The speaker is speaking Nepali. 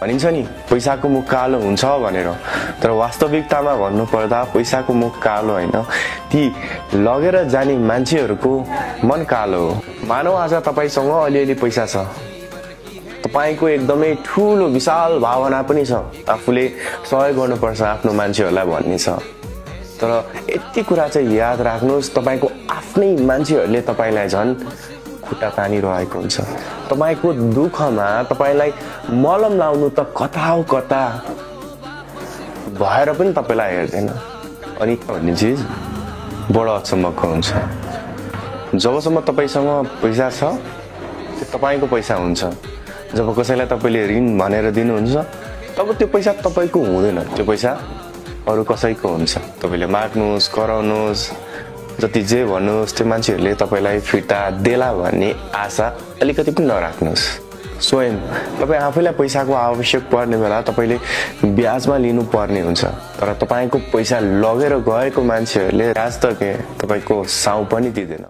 भनिन्छ नि पैसाको मुख कालो हुन्छ भनेर, तर वास्तविकतामा भन्नुपर्दा पैसाको मुख कालो होइन, ती लगेर जाने मान्छेहरूको मन कालो हो। मानौ आज तपाईसँग अलिअलि पैसा छ, तपाईको एकदमै ठूलो विशाल भावना पनि छ, आफूले सहयोग गर्नुपर्छ आफ्नो मान्छेहरूलाई भन्ने छ, तर यति कुरा चाहिँ याद राख्नुहोस्, तपाईको आफ्नै मान्छेहरूले तपाईलाई झन् खुट्टा तानिरहेको हुन्छ। तपाईको दुःखमा तपाईलाई मलम लाउनु त कता हो कता भएर पनि तपाईलाई हेर्दैन। अनि भन्ने चिज बडो अचम्मको हुन्छ। जबसम्म तपाईसँग पैसा छ त्यो तपाईको पैसा हुन्छ, जब कसैलाई तपाईले ऋण भनेर दिनुहुन्छ तब त्यो पैसा तपाईको हुँदैन, त्यो पैसा अरु कसैको हुन्छ। तपाईले माग्नुस्, कराउनुस्, जति जे भन्नुस्, त्यो मान्छेहरूले तपाईलाई फिर्ता देला भन्ने आशा अलिकति पनि नराख्नुस्। स्वयं तपाई आफैलाई पैसाको आवश्यक पर्ने बेला तपाईले ब्याजमा लिनु पर्ने हुन्छ, तर तपाईको पैसा लगेर गएको मान्छेहरूले ब्याज त के तपाईको साउ पनि दिँदैन।